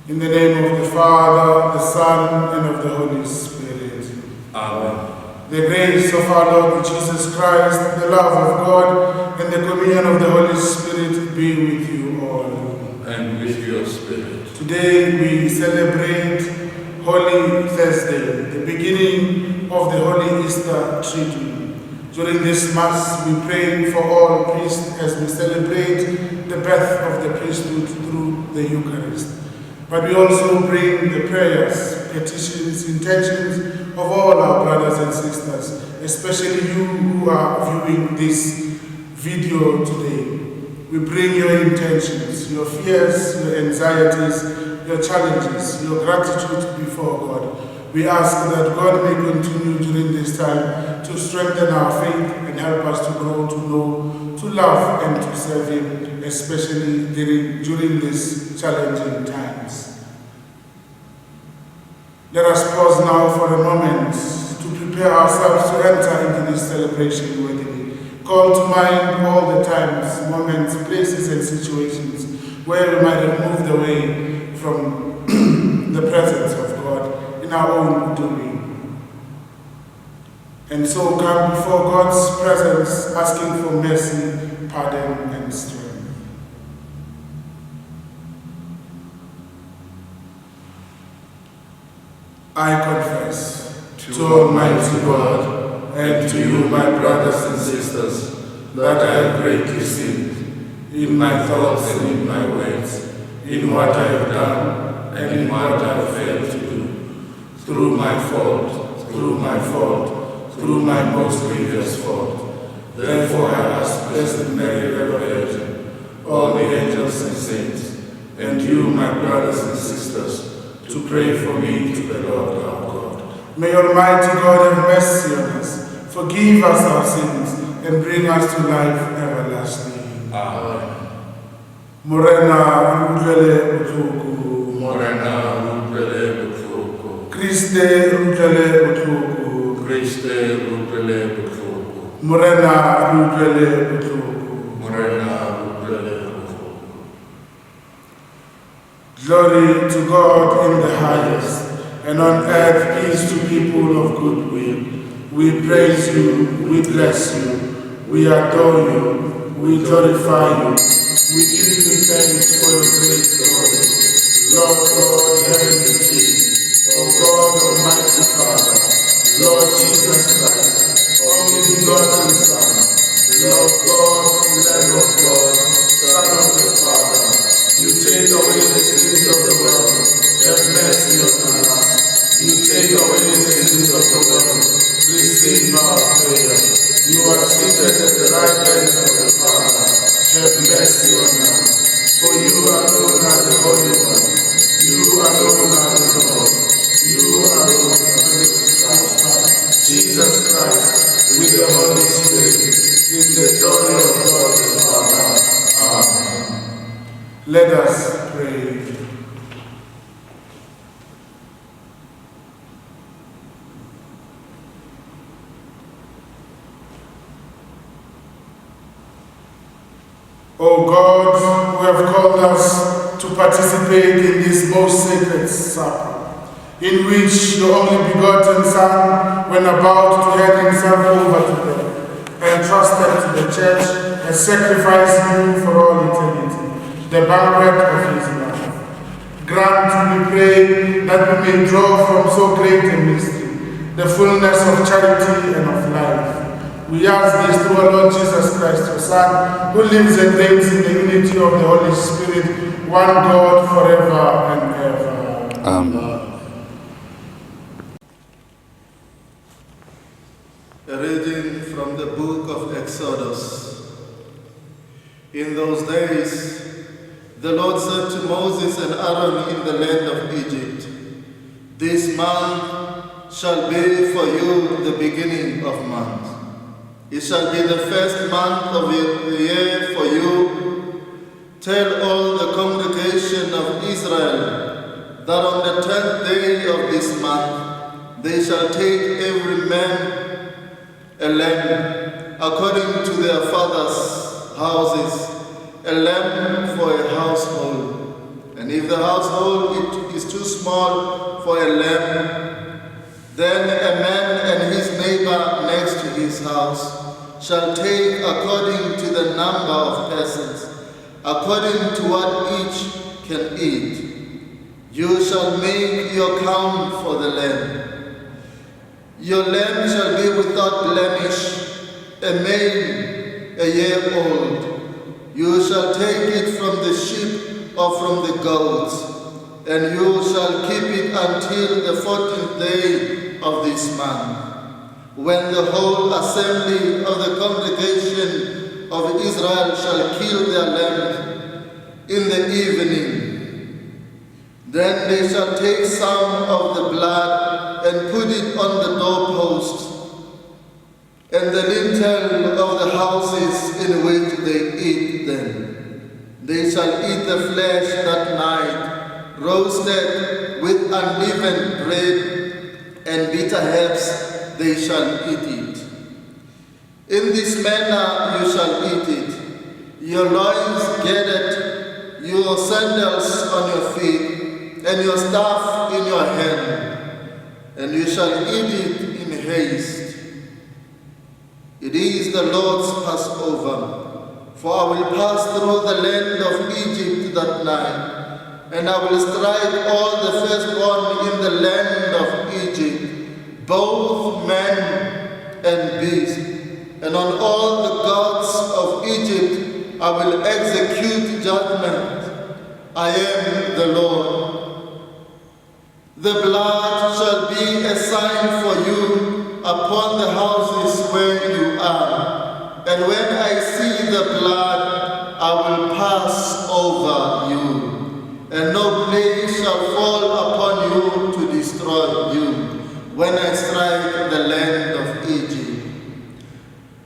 In the name of the Father, the Son, and of the Holy Spirit. Amen. The grace of our Lord Jesus Christ, the love of God, and the communion of the Holy Spirit be with you all. And with your spirit. Today we celebrate Holy Thursday, the beginning of the Holy Easter Triduum. During this Mass, we pray for all priests as we celebrate the birth of the priesthood through the Eucharist. But we also bring the prayers, petitions, intentions of all our brothers and sisters, especially you who are viewing this video today. We bring your intentions, your fears, your anxieties, your challenges, your gratitude before God. We ask that God may continue during this time to strengthen our faith and help us to grow to know, to love, and to serve Him, especially during these challenging times. Let us pause now for a moment to prepare ourselves to enter into this celebration worthily. Call to mind all the times, moments, places, and situations where we might have moved away from the presence of God in our own doing. And so come before God's presence, asking for mercy, pardon, and strength. I confess to Almighty God and to you, my brothers and sisters, that I have greatly sinned in my thoughts and in my words, in what I have done and in what I have failed to do, through my fault, through my most grievous fault. Therefore I ask Blessed Mary, ever Virgin, all the angels and saints, and you, my brothers and sisters, to pray for me to the Lord our God. May Almighty God have mercy on us, forgive us our sins, and bring us to life everlasting. Amen. Morena rugele utuku. Morena rugele butuku. Christe rugele utuku. Christe rugele butuku. Morena rugele utuku. Morena rugele butuku. Glory to God in the highest, and on earth peace to people of good will. We praise you, we bless you, we adore you, we glorify you, we give you thanks for your great glory. Lord God, heavenly King, O God, Almighty Father, Lord Jesus Christ, only begotten Son, Lord God, Lamb of God, Son of the Father, you take away the sins of the world, have mercy on us. You take away the sins of the world, receive our prayer. You are seated at the right hand of the Father, have mercy on us. For you alone are the Holy One, you alone are the Lord, you alone are the Christ, Jesus Christ, with the Holy Spirit, in the glory of God the Father. Amen. Let us pray. O God, who have called us to participate in this most sacred supper, in which your only begotten Son, when about to hand himself over to them, entrusted to the Church, has sacrificed you for all eternity, the banquet of his love. Grant, we pray, that we may draw from so great a mystery the fullness of charity and of life. We ask this through our Lord Jesus Christ, your Son, who lives and reigns in the unity of the Holy Spirit, one God, forever and ever. Amen. A reading from the book of Exodus. In those days, the Lord said to Moses and Aaron in the land of Egypt, "This month shall be for you the beginning of months. It shall be the first month of the year for you. Tell all the congregation of Israel that on the 10th day of this month they shall take every man a lamb according to their fathers' houses, a lamb for a household. And if the household is too small for a lamb, then a man and his neighbor next to his house shall take according to the number of persons, according to what each can eat. You shall make your count for the lamb. Your lamb shall be without blemish, a male, a year old. You shall take it from the sheep or from the goats, and you shall keep it until the 14th day of this month, when the whole assembly of the congregation of Israel shall kill their lambs in the evening. Then they shall take some of the blood and put it on the doorposts and the lintel of the houses in which they eat them. They shall eat the flesh that night, roasted with unleavened bread and bitter herbs they shall eat it. In this manner you shall eat it, your loins girded, your sandals on your feet, and your staff in your hand, and you shall eat it in haste. It is the Lord's Passover, for I will pass through the land of Egypt that night, and I will strike all the firstborn in the land of Egypt, both man and beast, and on all the gods of Egypt I will execute judgment. I am the Lord. The blood shall be a sign for you upon the houses where you are, and when I see the blood, I will pass over you, and no plague shall fall upon you to destroy you, when I strike the land of Egypt.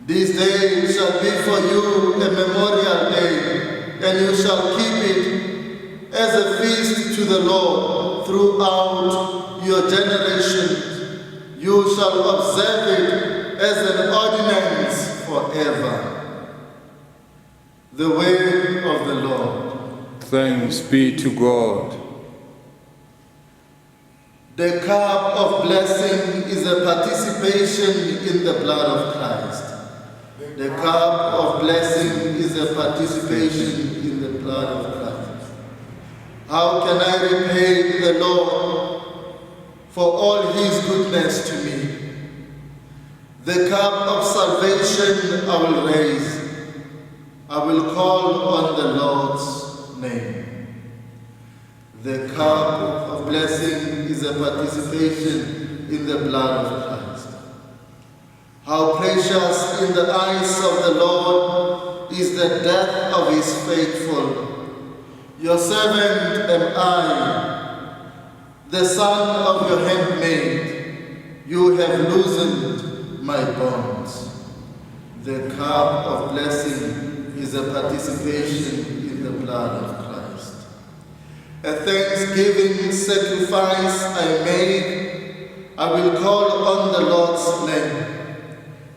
This day shall be for you a memorial day, and you shall keep it as a feast to the Lord throughout your generations. You shall observe it as an ordinance forever. The way of the Lord. Thanks be to God. The cup of blessing is a participation in the blood of Christ. The cup of blessing is a participation in the blood of Christ. How can I repay the Lord for all his goodness to me? The cup of salvation I will raise. I will call on the Lord's name. The cup of blessing is a participation in the blood of Christ. How precious in the eyes of the Lord is the death of his faithful. Your servant am I, the son of your handmaid. You have loosened my bonds. The cup of blessing is a participation in the blood of Christ. A thanksgiving sacrifice I make, I will call on the Lord's name.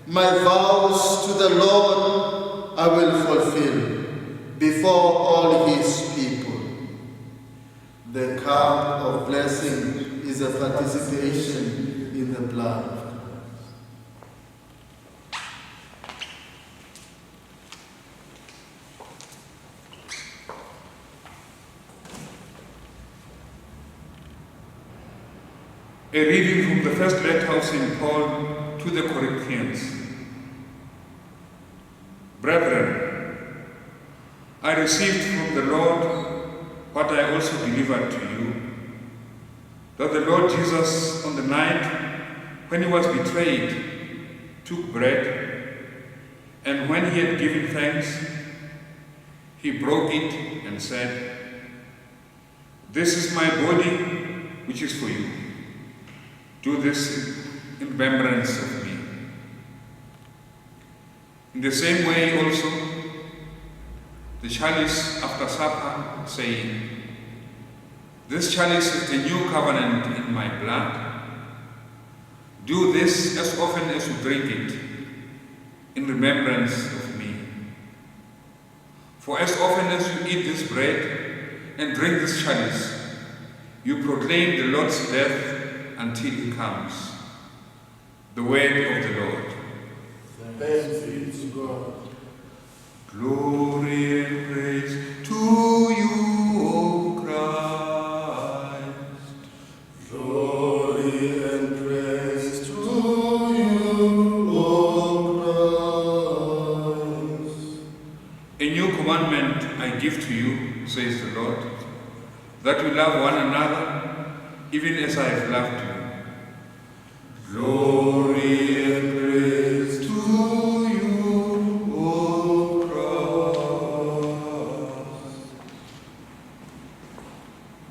My vows to the Lord I will fulfill before all his people. The cup of blessing is a participation in the blood of Christ. A reading from the first letter of St. Paul to the Corinthians. Brethren, I received from the Lord what I also delivered to you, that the Lord Jesus, on the night when he was betrayed, took bread, and when he had given thanks, He broke it and said, "This is my body, which is for you. Do this in remembrance of me." In the same way also, the chalice after supper, saying, "This chalice is the new covenant in my blood. Do this as often as you drink it, in remembrance of me. For as often as you eat this bread and drink this chalice, you proclaim the Lord's death until he comes." The word of the Lord. Thanks be to God. Glory and praise to you, O Christ. Glory and praise to you, O Christ. A new commandment I give to you, says the Lord, that you love one another, even as I have loved you. Glory and praise to you, O Christ.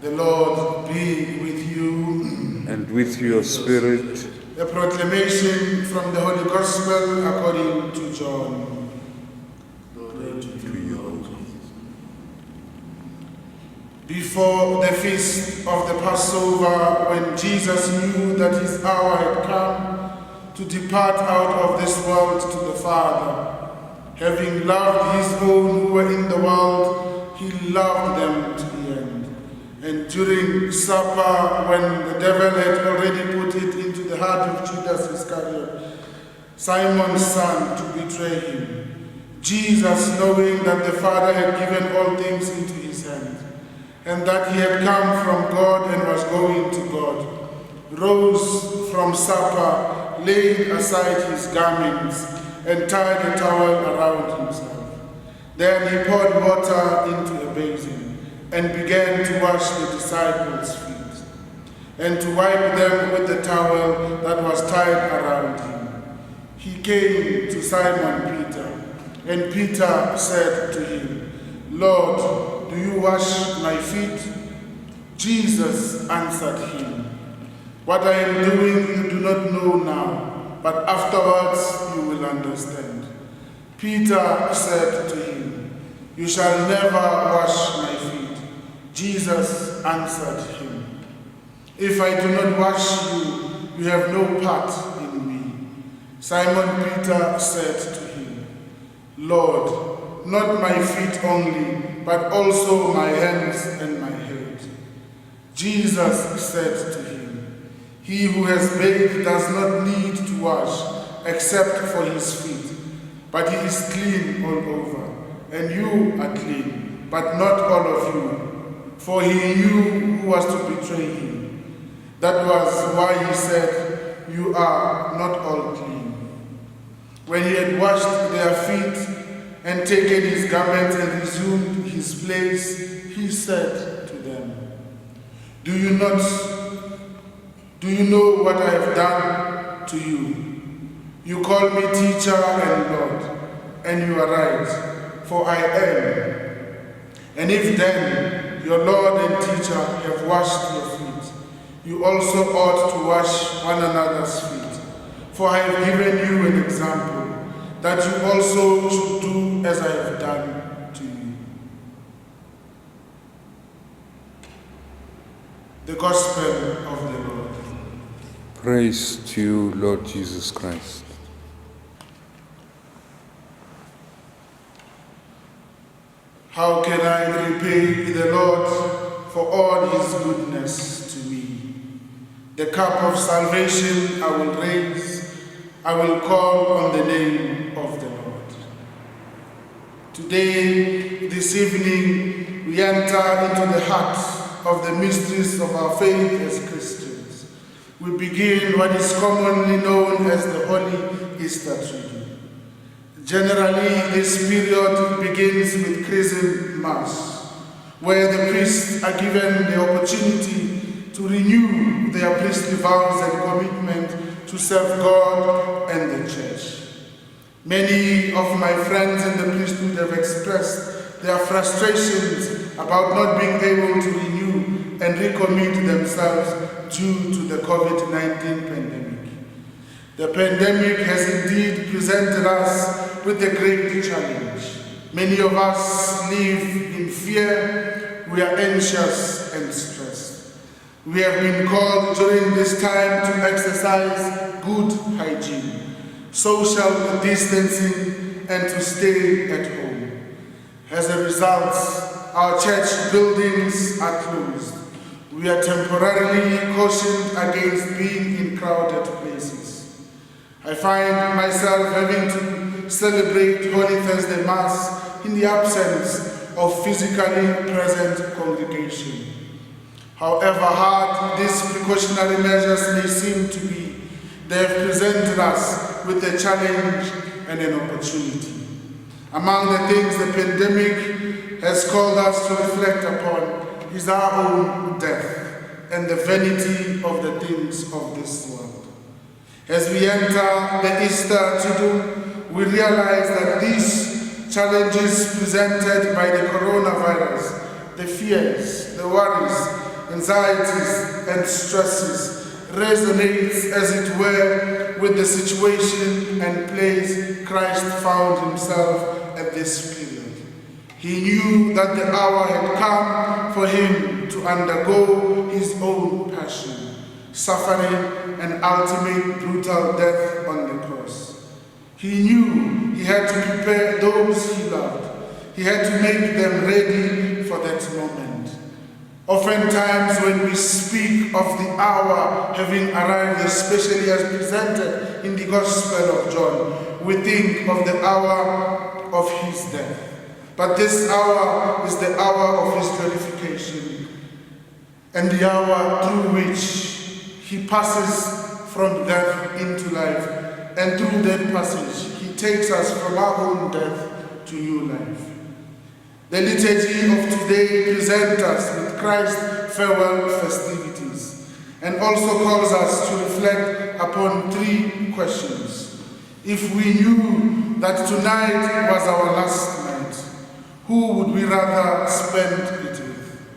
The Lord be with you. And with your spirit. A proclamation from the Holy Gospel according to John. Glory to you, Lord. Before the feast of the Passover, when Jesus knew that his hour had come to depart out of this world to the Father, having loved his own who were in the world, he loved them to the end. And during supper, when the devil had already put it into the heart of Judas Iscariot, Simon's son, to betray him, Jesus, knowing that the Father had given all things into his hands, and that he had come from God and was going to God, rose from supper, laid aside his garments, and tied a towel around himself. Then he poured water into a basin, and began to wash the disciples' feet, and to wipe them with the towel that was tied around him. He came to Simon Peter, and Peter said to him, "Lord, do you wash my feet?" Jesus answered him, "What I am doing you do not know now, but afterwards you will understand." Peter said to him, "You shall never wash my feet." Jesus answered him, "If I do not wash you, you have no part in me." Simon Peter said to him, "Lord, not my feet only, but also my hands and my head." Jesus said to him, "He who has bathed does not need to wash except for his feet, but he is clean all over, and you are clean, but not all of you." For he knew who was to betray him. That was why he said, "You are not all clean." When he had washed their feet and taken his garments and resumed his place, he said to them, Do you know what I have done to you? You call me teacher and Lord, and you are right, for I am. And if then your Lord and teacher have washed your feet, you also ought to wash one another's feet. For I have given you an example, that you also should do as I have done to you. The Gospel of the Lord. Praise to you, Lord Jesus Christ. How can I repay the Lord for all his goodness to me? The cup of salvation I will raise, I will call on the name of the Lord. Today, this evening, we enter into the heart of the mysteries of our faith as Christians. We begin what is commonly known as the Holy Easter Triduum. Generally, this period begins with Chrism Mass, where the priests are given the opportunity to renew their priestly vows and commitment to serve God and the Church. Many of my friends in the priesthood have expressed their frustrations about not being able to renew and recommit themselves due to the COVID-19 pandemic. The pandemic has indeed presented us with a great challenge. Many of us live in fear, we are anxious and stressed. We have been called during this time to exercise good hygiene, social distancing, and to stay at home. As a result, our church buildings are closed. We are temporarily cautioned against being in crowded places. I find myself having to celebrate Holy Thursday Mass in the absence of physically present congregation. However hard these precautionary measures may seem to be, they have presented us with a challenge and an opportunity. Among the things the pandemic has called us to reflect upon is our own death and the vanity of the things of this world. As we enter the Easter Triduum, we realize that these challenges presented by the coronavirus, the fears, the worries, anxieties, and stresses, resonates, as it were, with the situation and place Christ found himself at this period. He knew that the hour had come for him to undergo his own passion, suffering, and ultimate brutal death on the cross. He knew he had to prepare those he loved. He had to make them ready for that moment. Oftentimes when we speak of the hour having arrived, especially as presented in the Gospel of John, we think of the hour of his death. But this hour is the hour of his glorification and the hour through which he passes from death into life, and through that passage he takes us from our own death to new life. The liturgy of today presents us with Christ's farewell festivities and also calls us to reflect upon three questions. If we knew that tonight was our last night, who would we rather spend it with?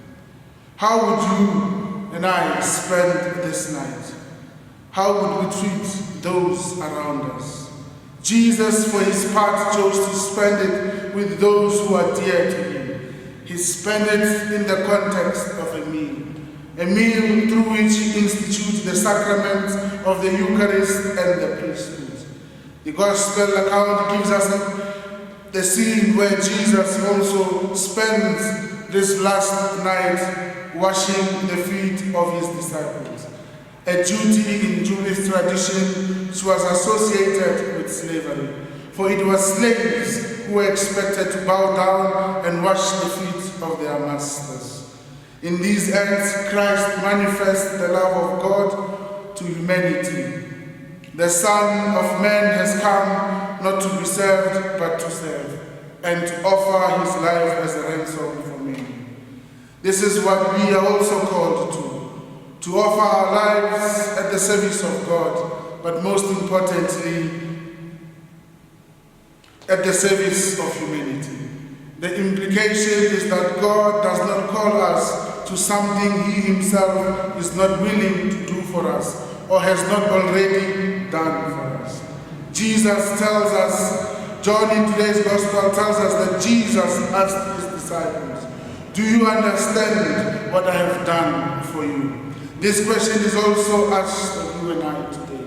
How would you and I spend this night? How would we treat those around us? Jesus, for his part, chose to spend it with those who are dear to him. He spent it in the context of a meal through which he institutes the sacrament of the Eucharist and the priesthood. The Gospel account gives us the scene where Jesus also spends this last night washing the feet of his disciples, a duty in Jewish tradition which was associated with slavery, for it was slaves who were expected to bow down and wash the feet of their masters. In these acts, Christ manifests the love of God to humanity. The Son of Man has come not to be served, but to serve, and to offer his life as a ransom for many. This is what we are also called to offer our lives at the service of God, but most importantly, at the service of humanity. The implication is that God does not call us to something he himself is not willing to do for us, or has not already done for us. Jesus tells us, John in today's Gospel tells us that Jesus asked his disciples, "Do you understand what I have done for you?" This question is also asked of you and I today.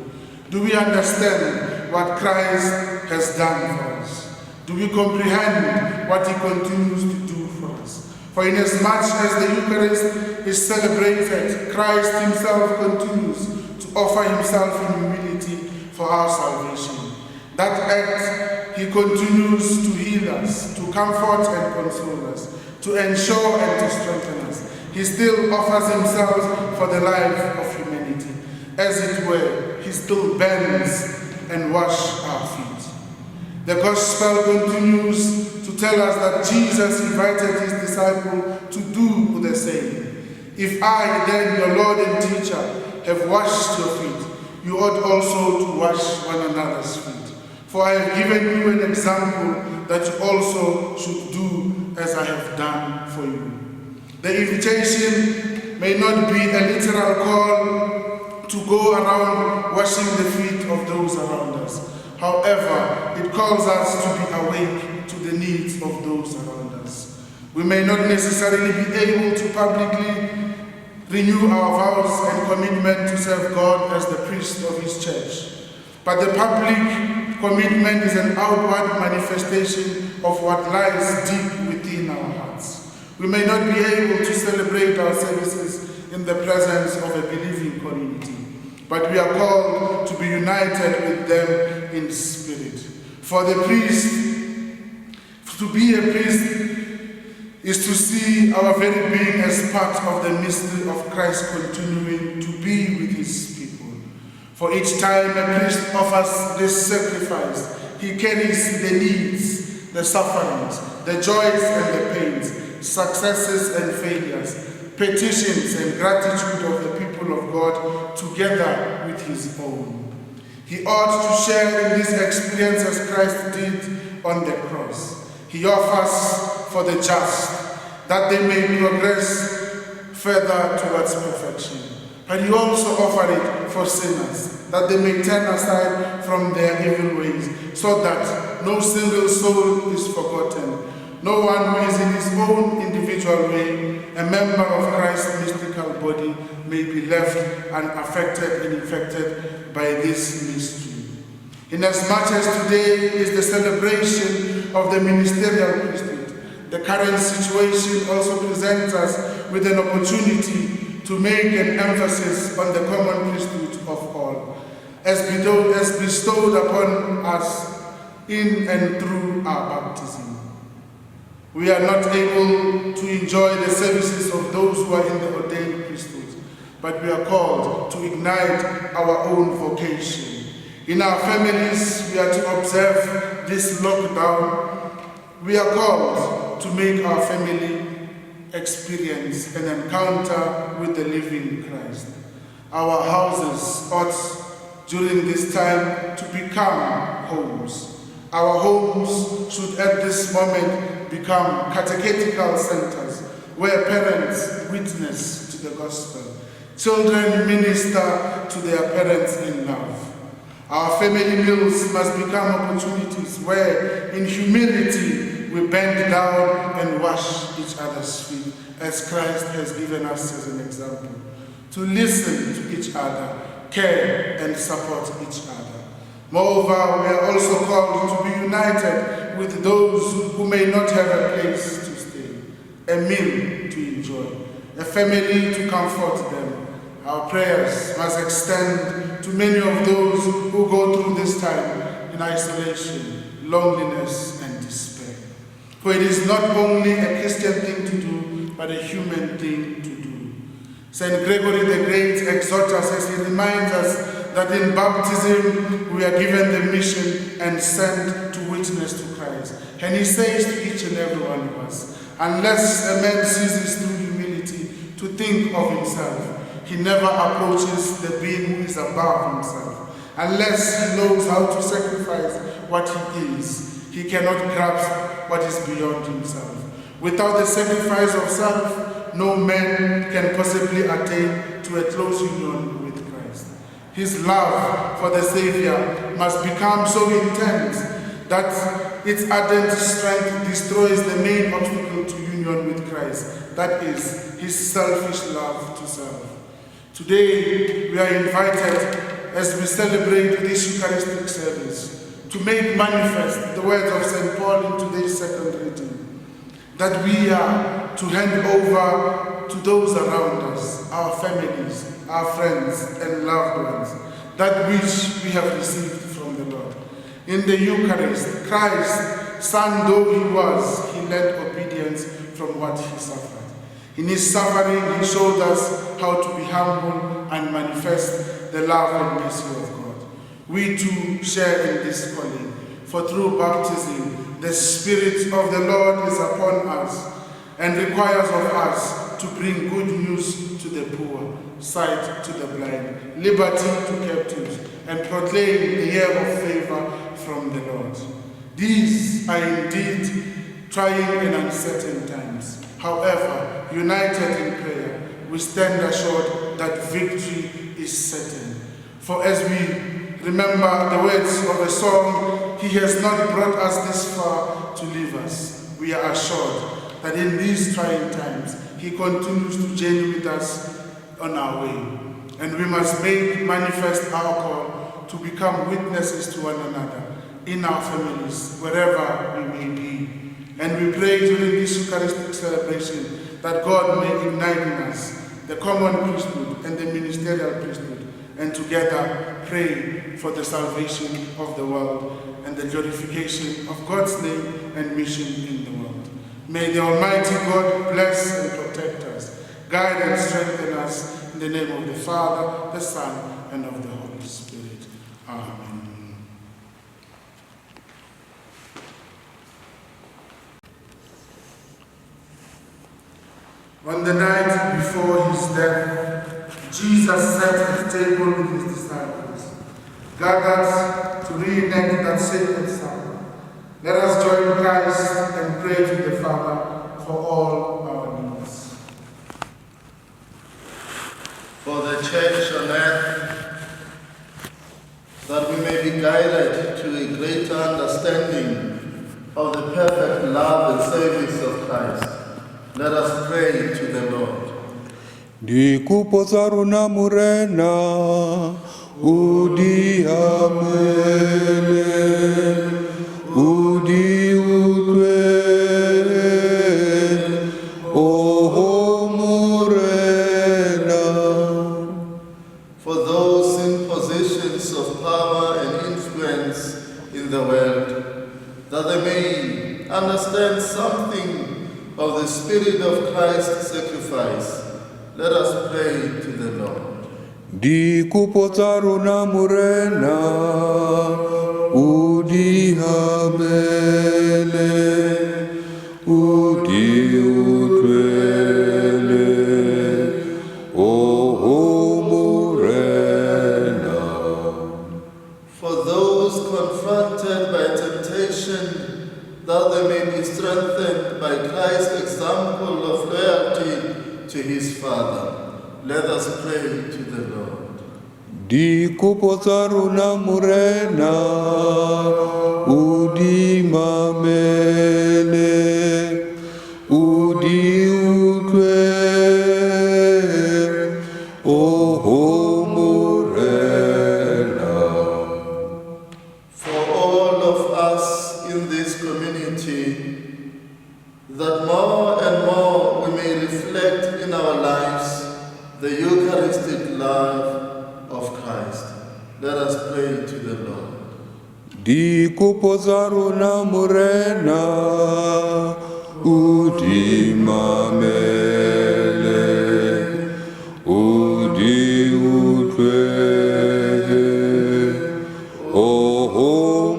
Do we understand what Christ has done for us? Do we comprehend what he continues to do for us? For inasmuch as the Eucharist is celebrated, Christ himself continues to offer himself in humility for our salvation. That act, he continues to heal us, to comfort and console us, to ensure and to strengthen us. He still offers himself for the life of humanity. As it were, he still bends and washes our feet. The Gospel continues to tell us that Jesus invited his disciple to do the same. If I, then your Lord and teacher, have washed your feet, you ought also to wash one another's feet. For I have given you an example that you also should do as I have done for you. The invitation may not be a literal call to go around washing the feet of those around us. However, it calls us to be awake to the needs of those around us. We may not necessarily be able to publicly renew our vows and commitment to serve God as the priest of His church. But the public commitment is an outward manifestation of what lies deep within our hearts. We may not be able to celebrate our services in the presence of a believing community, but we are called to be united with them in spirit. For the priest, to be a priest is to see our very being as part of the mystery of Christ continuing to be with His people. For each time a priest offers this sacrifice, he carries the needs, the sufferings, the joys and the pains, successes and failures, petitions and gratitude of the people of God together with his own. He ought to share in this experience as Christ did on the cross. He offers for the just, that they may progress further towards perfection. But he also offered it for sinners, that they may turn aside from their evil ways, so that no single soul is forgotten. No one who is in his own individual way, a member of Christ's mystical body, may be left unaffected and infected by this mystery. Inasmuch as today is the celebration of the ministerial priesthood, the current situation also presents us with an opportunity to make an emphasis on the common priesthood of all, as bestowed upon us in and through our baptism. We are not able to enjoy the services of those who are in the ordained priesthood, but we are called to ignite our own vocation. In our families, we are to observe this lockdown. We are called to make our family experience an encounter with the living Christ. Our houses ought, during this time, to become homes. Our homes should at this moment become catechetical centers where parents witness to the gospel. Children minister to their parents in love. Our family meals must become opportunities where, in humility, we bend down and wash each other's feet, as Christ has given us as an example. To listen to each other, care and support each other. Moreover, we are also called to be united with those who may not have a place to stay, a meal to enjoy, a family to comfort them. Our prayers must extend to many of those who go through this time in isolation, loneliness, and despair. For it is not only a Christian thing to do, but a human thing to do. St. Gregory the Great exhorts us as he reminds us that in baptism we are given the mission and sent to witness to Christ. And he says to each and every one of us, unless a man ceases through humility to think of himself, he never approaches the being who is above himself. Unless he knows how to sacrifice what he is, he cannot grasp what is beyond himself. Without the sacrifice of self, no man can possibly attain to a close union with Christ. His love for the Savior must become so intense that its ardent strength destroys the main obstacle to union with Christ, that is, his selfish love to self. Today, we are invited, as we celebrate this Eucharistic service, to make manifest the words of St. Paul in today's second reading, that we are to hand over to those around us, our families, our friends and loved ones, that which we have received from the Lord. In the Eucharist, Christ, Son though he was, he learned obedience from what he suffered. In his suffering, he showed us how to be humble and manifest the love and mercy of God. We too share in this calling, for through baptism, the Spirit of the Lord is upon us and requires of us to bring good news to the poor, sight to the blind, liberty to captives, and proclaim the year of favor from the Lord. These are indeed trying and uncertain times. However, united in prayer, we stand assured that victory is certain. For as we remember the words of a song, He has not brought us this far to leave us. We are assured that in these trying times, He continues to journey with us on our way. And we must make manifest our call to become witnesses to one another in our families, wherever we may be. And we pray during this Eucharistic celebration that God may ignite in us the common priesthood and the ministerial priesthood, and together pray for the salvation of the world and the glorification of God's name and mission in the world. May the Almighty God bless and protect us, guide and strengthen us, in the name of the Father, the Son, and of the Holy Spirit. Amen. On the night before his death, Jesus sat at table with his disciples, gathered to reenact that sacred supper. Let us join Christ and pray to the Father for all our needs. For the Church on earth, that we may be guided to a greater understanding of the perfect love and service of Christ, let us pray to the Lord. Dikupo runa murena, udi amele, udi utwe, oho murena. For those in positions of power and influence in the world, that they may understand something of the Spirit of Christ's sacrifice, let us pray to the Lord. Dikupo runa murena, udi amele, udi utwele, oho murena. For those confronted by temptation, that they may be strengthened by Christ's example of loyalty to his Father, let us pray to the Lord. Dikupo runa murena, udi mamele, udi utwe, oho murena. For all of us in this community, that more and more we may reflect in our lives the Eucharistic love of Christ, let us pray to the Lord. Dikupo runa murena, udi mamele, udi utwe, oho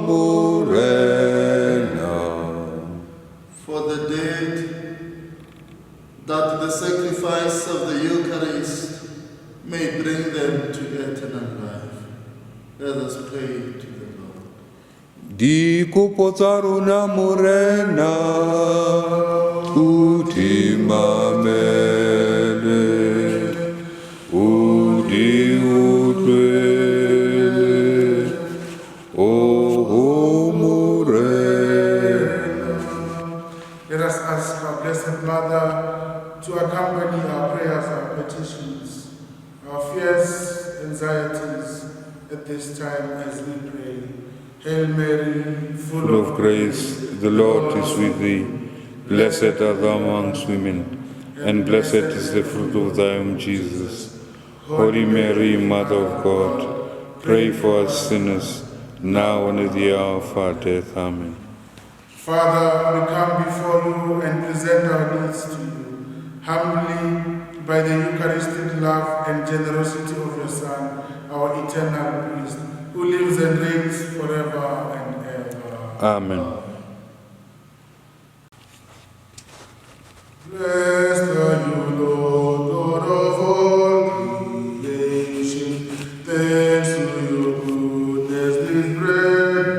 murena. For the dead, that the sacrifice of the Eucharist may bring them to eternal life, let us pray to the Lord. Dikupo runa murena, udi mamele, udi utwe, oho murena. Let us ask our Blessed Mother to accompany our prayers, our petitions, our fears, anxieties at this time as we pray. Hail Mary, Full of grace, the Lord is with thee. Blessed art thou amongst women, and blessed is the fruit of thy womb, Jesus. Holy Mary, Mother of God, pray for us sinners, now and at the hour of our death. Amen. Father, we come before you and present our needs to you, humbly by the Eucharistic love and generosity of your Son, our eternal priest, who lives and reigns forever and ever. Amen. Blessed are you, Lord, Lord of all creation. Thanks to your goodness, this bread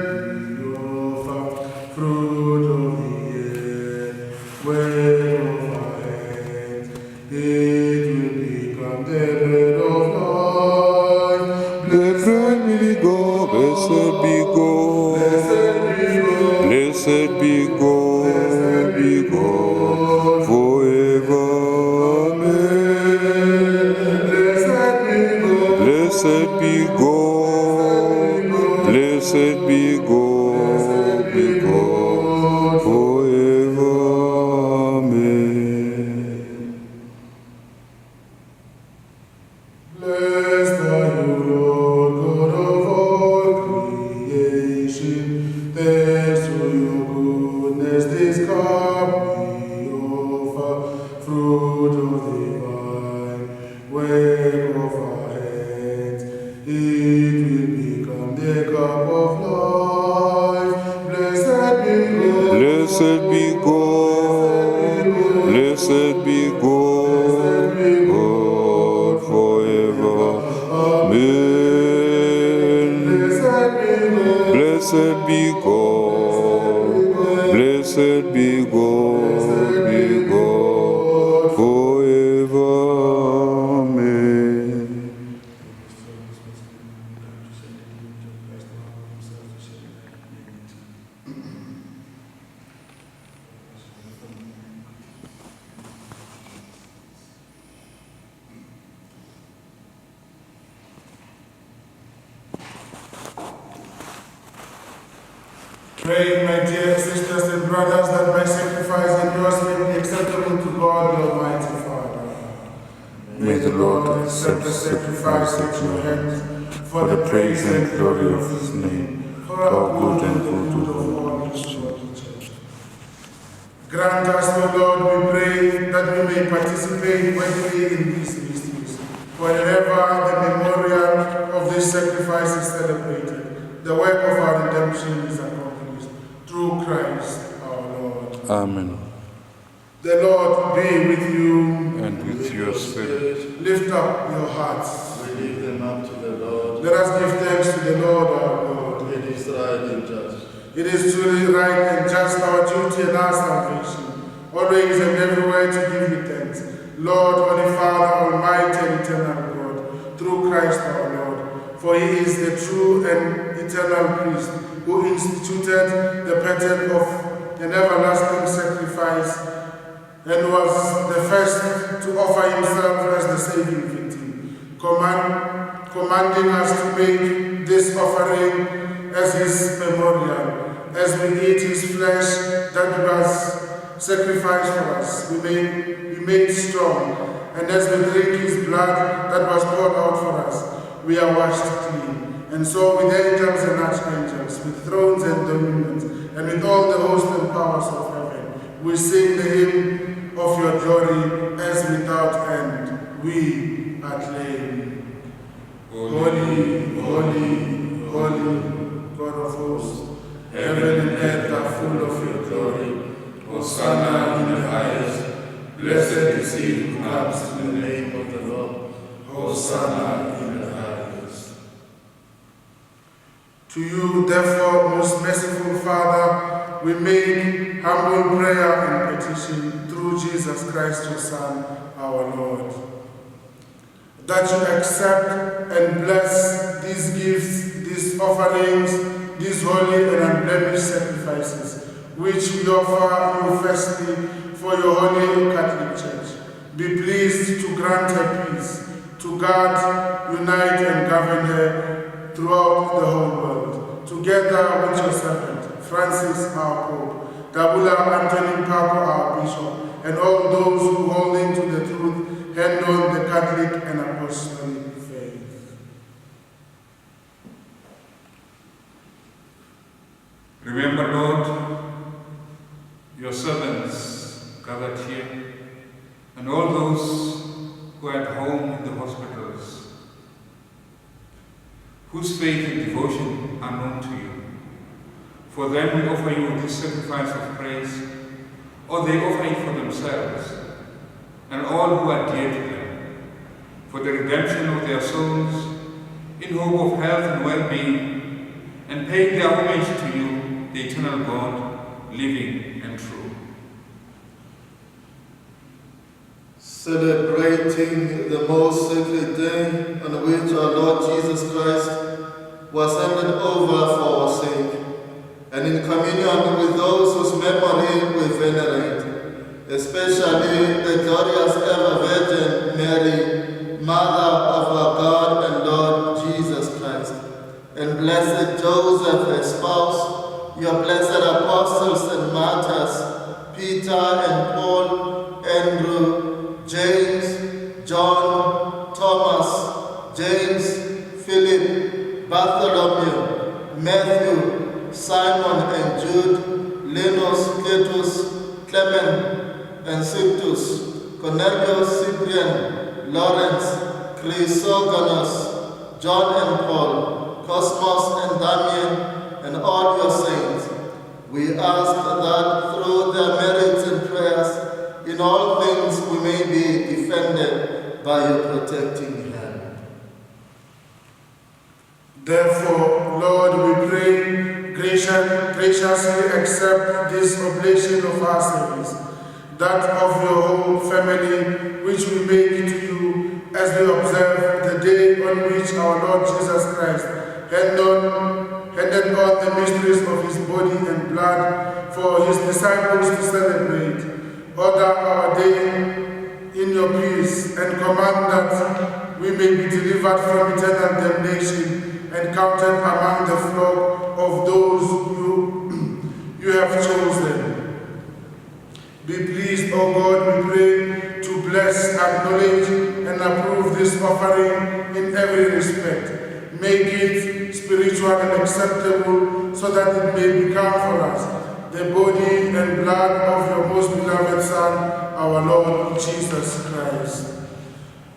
Pray, my dear sisters and brothers, that my sacrifice and yours may be acceptable to God, the Almighty Father. May the Lord accept the sacrifice at your hands for the praise and glory of his name, for our good and good of all his church. Grant us, O Lord, we pray, that we may participate worthily in these mysteries. Whenever the memorial of this sacrifice is celebrated, the work of our redemption is accomplished. Through Christ our Lord. Amen. The Lord be with you. And with your spirit. Lift up your hearts. We lift them up to the Lord. Let us give thanks to the Lord our God. It is right and just. It is truly right and just, our duty and our salvation, always and everywhere to give you thanks. Lord, Holy Father, Almighty and eternal God, through Christ our Lord, for he is the true and eternal priest, who instituted the pattern of an everlasting sacrifice and was the first to offer himself as the saving victim, commanding us to make this offering as his memorial. As we eat his flesh that was sacrificed for us, we may be made strong, and as we drink his blood that was poured out for us, we are washed clean. And so with angels and archangels, with thrones and dominions, and with all the hosts and powers of heaven, we sing the hymn of your glory as without end we acclaim. Holy, holy, holy, God of hosts, heaven and earth are full of your glory. Hosanna in the highest. Blessed is he who comes in the name of the Lord. Hosanna in the highest. To you, therefore, most merciful Father, we make humble prayer and petition through Jesus Christ, your Son, our Lord, that you accept and bless these gifts, these offerings, these holy and unblemished sacrifices, which we offer you firstly for your holy Catholic Church. Be pleased to grant her peace, to guard, unite, and govern her throughout the whole world, together with your servant, Francis, our Pope, Tabula Anthony Papa, our Bishop, and all those who, holding to the truth, handle the Catholic and Apostolic faith. Remember, Lord, your servants gathered here, and all those who are at home in the hospitals, whose faith and devotion are known to you. For them we offer you this sacrifice of praise, or they offer it for themselves, and all who are dear to them, for the redemption of their souls, in hope of health and well-being, and paying their homage to you, the eternal God, living and true. celebrating the most sacred day on which our Lord Jesus Christ was handed over for our sake, and in communion with those whose memory we venerate, especially the glorious ever Virgin Mary, Mother of our God and Lord Jesus Christ, and blessed Joseph, her spouse, your blessed apostles and martyrs, Peter and Paul, Andrew, James, John, Thomas, James, Philip, Bartholomew, Matthew, Simon and Jude, Linus, Cletus, Clement and Sictus, Cornelius, Cyprian, Lawrence, Chrysogonus, John and Paul, Cosmos and Damian, and all your saints. We ask that through their merits and prayers, in all things we may be defended by your protecting hand. Therefore, Lord, we pray, graciously accept this oblation of our service, that of your whole family, which we make to you as we observe the day on which our Lord Jesus Christ handed on the mysteries of his body and blood for his disciples to celebrate. Order our day in your peace, and command that we may be delivered from eternal damnation and counted among the flock of those you have chosen. Be pleased, O God, we pray, to bless, acknowledge, and approve this offering in every respect. Make it spiritual and acceptable, so that it may become for us the body and blood of your most beloved Son, our Lord Jesus Christ.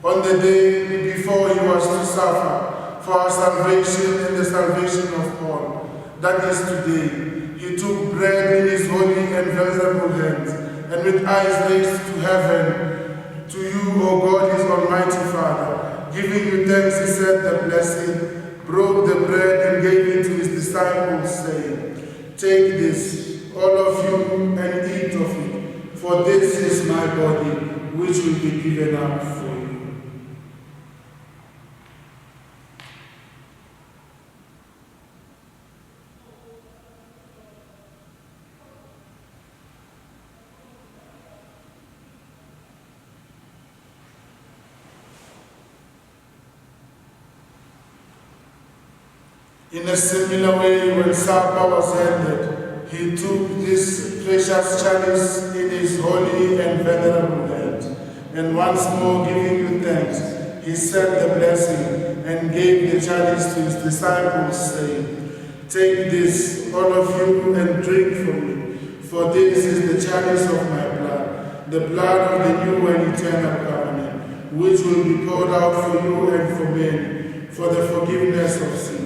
On the day before he was to suffer for our salvation and the salvation of all, that is today, he took bread in his holy and venerable hands, and with eyes raised to heaven, to you, O God, his almighty Father, giving you thanks, he said the blessing, broke the bread and gave it to his disciples, saying, "Take this, all of you, and eat of it, for this is my body, which will be given up for you." In a similar way, when supper was ended, he took this precious chalice in his holy and venerable hand, and once more giving you thanks, he said the blessing and gave the chalice to his disciples, saying, "Take this, all of you, and drink from it, for this is the chalice of my blood, the blood of the new and eternal covenant, which will be poured out for you and for many, for the forgiveness of sins.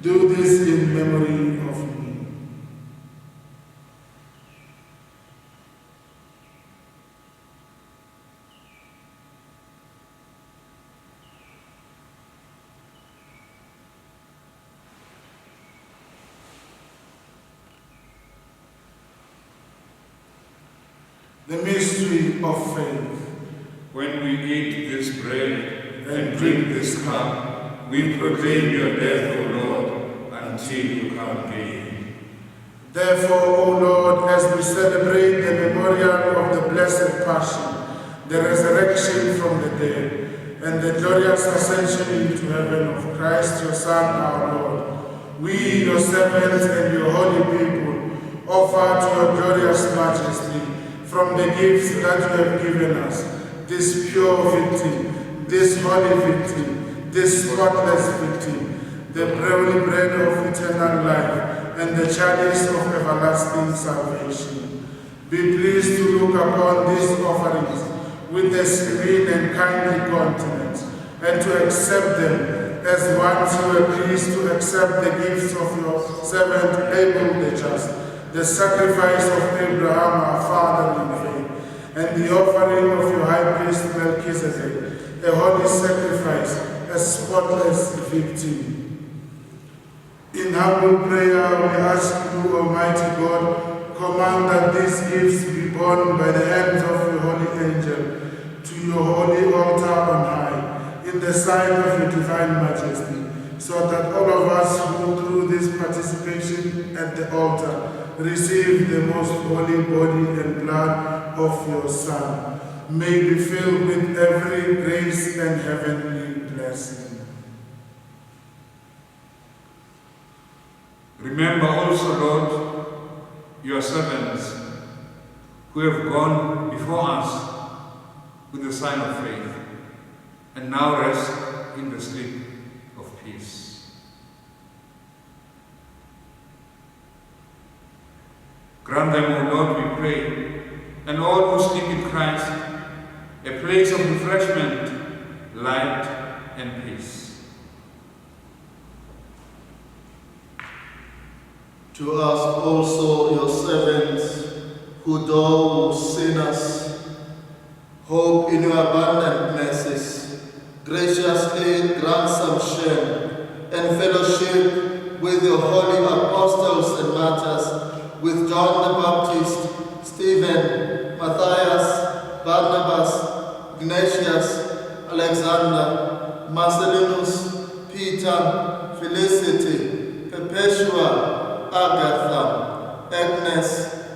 Do this in memory of me." The mystery of faith. When we eat this bread and drink this cup, we proclaim your death, O Lord, until you come again. Therefore, O Lord, as we celebrate the memorial of the Blessed Passion, the resurrection from the dead, and the glorious ascension into heaven of Christ your Son, our Lord, we, your servants and your holy people, offer to your glorious majesty, from the gifts that you have given us, this pure victim, this holy victim, this spotless victim, the holy bread of eternal life, and the chalice of everlasting salvation. Be pleased to look upon these offerings with a serene and kindly countenance, and to accept them as once you were pleased to accept the gifts of your servant Abel the just, the sacrifice of Abraham our father in faith, and the offering of your high priest Melchizedek, a holy sacrifice, a spotless victim. In humble prayer, we ask you, Almighty God, command that these gifts be borne by the hands of your holy angel to your receive the most holy body and blood of your Son, may be filled with every grace and heavenly blessing. Remember also, Lord, your servants who have gone before us with the sign of faith and now rest in the sleep of peace. Grant them, O Lord, we pray, and all who sleep in Christ, a place of refreshment, light, and peace. To us also, your servants, who though sinners, hope in your abundant mercies, graciously grant some share and fellowship with your holy apostles and martyrs, with John the Baptist, Stephen, Matthias, Barnabas, Ignatius, Alexander, Marcellinus, Peter, Felicity, Perpetua, Agatha, Agnes,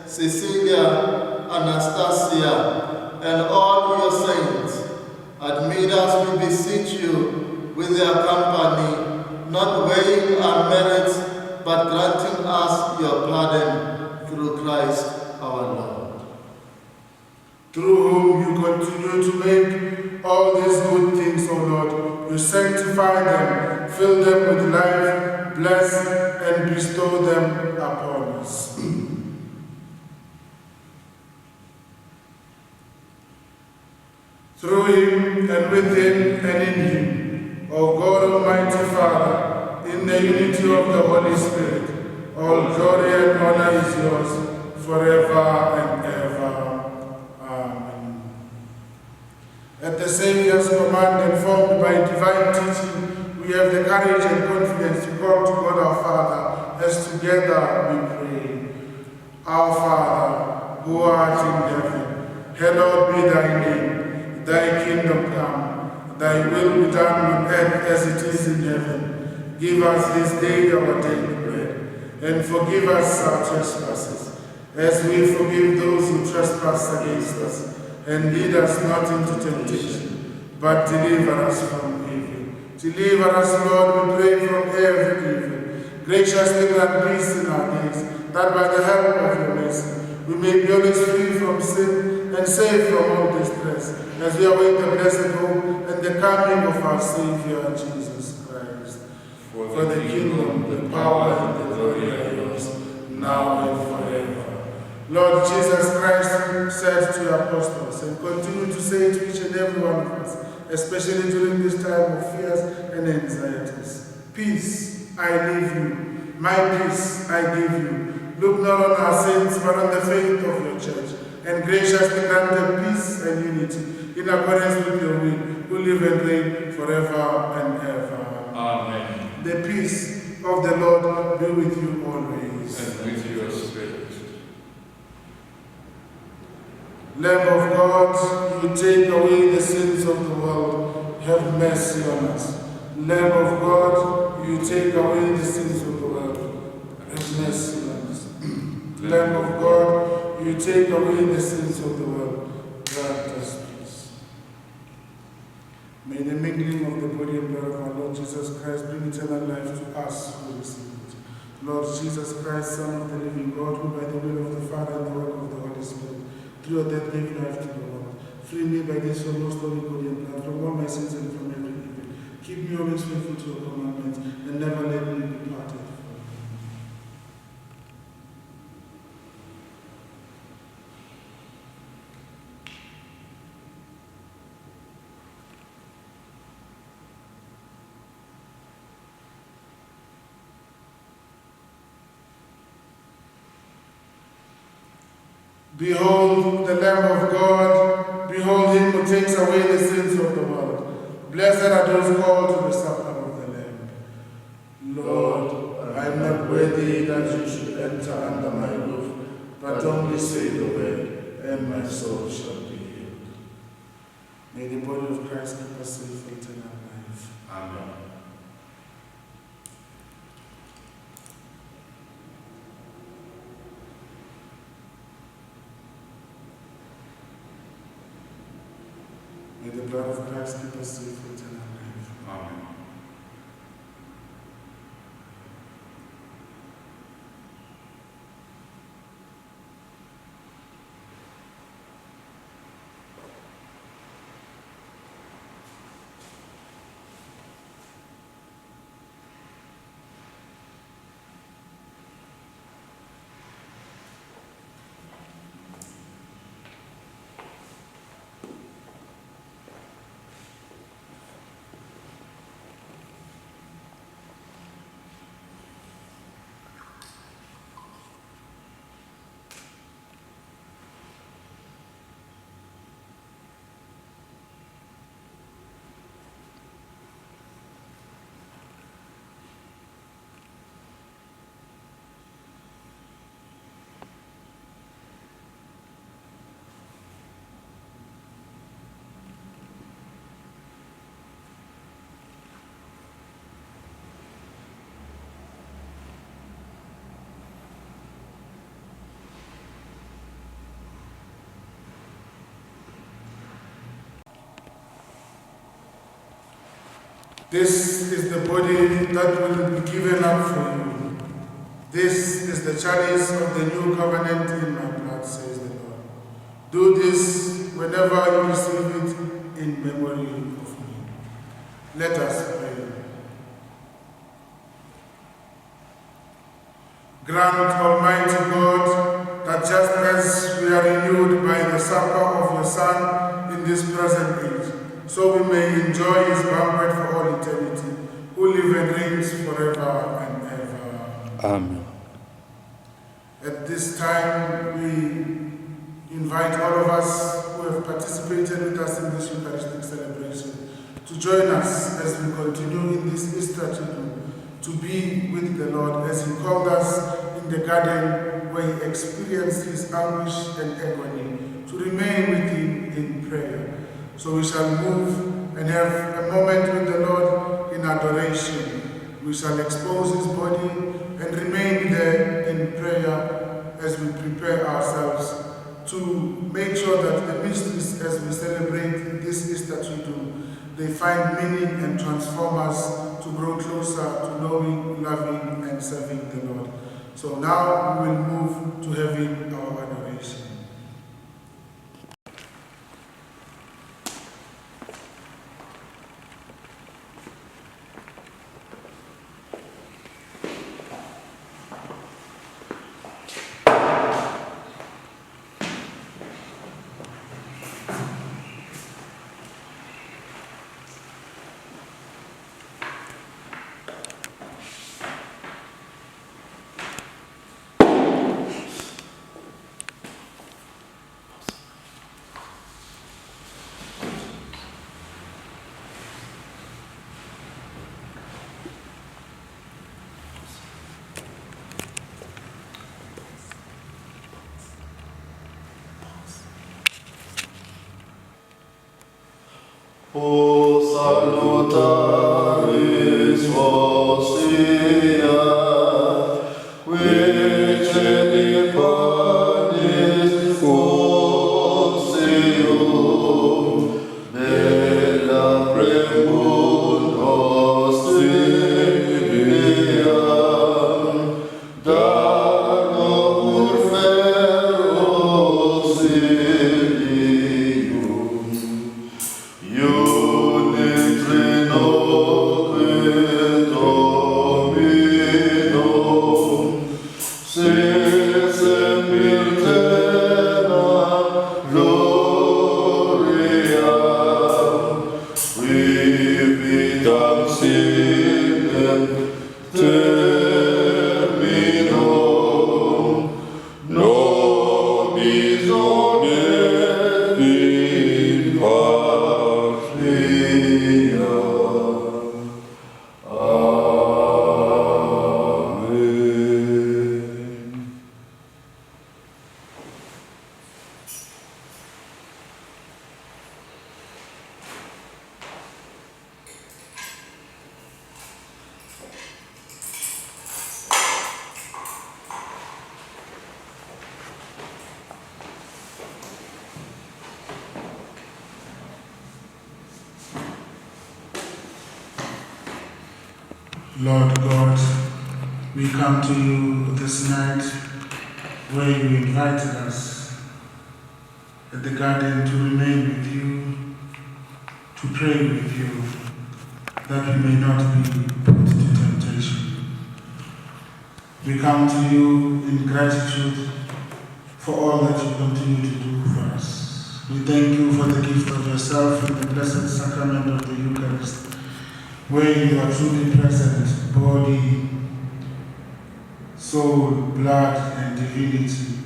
Cecilia, Anastasia, and all your saints. Admit us, we beseech you, with their company, not weighing our merits, but granting us your pardon through Christ our Lord. Through whom you continue to make all these good things, O Lord. You sanctify them, fill them with life, bless and bestow them upon us. Through him and with him and in him, O God Almighty Father, in the unity of the Holy Spirit, all glory and honor is yours forever and ever. Amen. At the Savior's command, informed by divine teaching, we have the courage and confidence to call to God our Father, as together we pray. Our Father, who art in heaven, hallowed be thy name. Thy kingdom come, thy will be done on earth as it is in heaven. Give us this day our daily bread, and forgive us our trespasses, as we forgive those who trespass against us. And lead us not into temptation, but deliver us from evil. Deliver us, Lord, we pray, from every evil. Graciously grant peace in our days, that by the help of your mercy we may be always free from sin and safe from all distress, as we await the blessed hope and the coming of our Savior, Jesus Christ. For the kingdom, the power, and the glory are yours, now and forever. Lord Jesus Christ said to your apostles, and continue to say to each and every one of us, especially during this time of fears and anxieties, peace I leave you, my peace I give you. Look not on our sins, but on the faith of your church, and graciously grant them peace and unity, in accordance with your will, who live and reign forever and ever. Amen. The peace of the Lord be with you always. And with your spirit. Lamb of God, you take away the sins of the world, have mercy on us. Lamb of God, you take away the sins of the world, have mercy on us. Lamb of God, you take away the sins of the world, grant us peace. May the mingling of the body and blood of our Lord Jesus Christ bring eternal life to us who receive it. Lord Jesus Christ, Son of the living God, who by the will of the Father and the work of the Holy Spirit, through your death gave life to the world, free me by this your most holy body and blood from all my sins and from every evil. Keep me always faithful to your commandments, and never let me be parted. Behold the Lamb of God, behold him who takes away the sins of the world. Blessed are those called to the supper of the Lamb. Lord, I am not worthy that you should enter under my roof, but only say the word, and my soul shall be healed. May the body of Christ keep us safe for eternal life. Amen. May the blood of Christ keep us safe for eternal life. Amen. This is the body that will be given up for you. This is the chalice of the new covenant in my blood, says the Lord. Do this whenever you receive it in memory of me. Let us pray. Grant, Almighty God, that just as we are renewed by the supper of your Son in this present age, so we may enjoy his banquet for all eternity, who live and reigns forever and ever. Amen. At this time, we invite all of us who have participated with us in this Eucharistic celebration to join us as we continue in this Easter to be with the Lord as he called us in the garden where he experienced his anguish and agony, to remain with him in prayer. So we shall move and have a moment with the Lord in adoration. We shall expose his body and remain there in prayer as we prepare ourselves to make sure that the mysteries as we celebrate this Easter they find meaning and transform us to grow closer to knowing, loving, and serving the Lord. So now we will move to having our adoration. O salutaris Hostia, which in panis Osium, bella premunt hostiam, dano urferos ilium, unit renoquit Domini. Lord God, we come to you this night where you invited us at the garden to remain with you, to pray with you, that we may not be put to temptation. We come to you in gratitude for all that you continue to do for us. We thank you for the gift of yourself in the blessed sacrament of the Eucharist, where you are truly present, body, soul, blood, and divinity.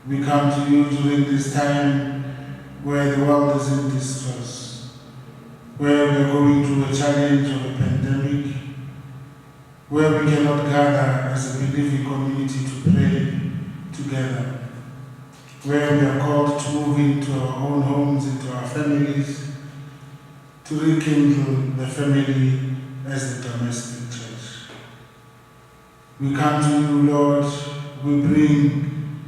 We come to you during this time where the world is in distress, where we are going through a challenge of a pandemic, where we cannot gather as a believing community to pray together, where we are called to move into our own homes, into our families, to rekindle the family as the domestic church. We come to you, Lord, we bring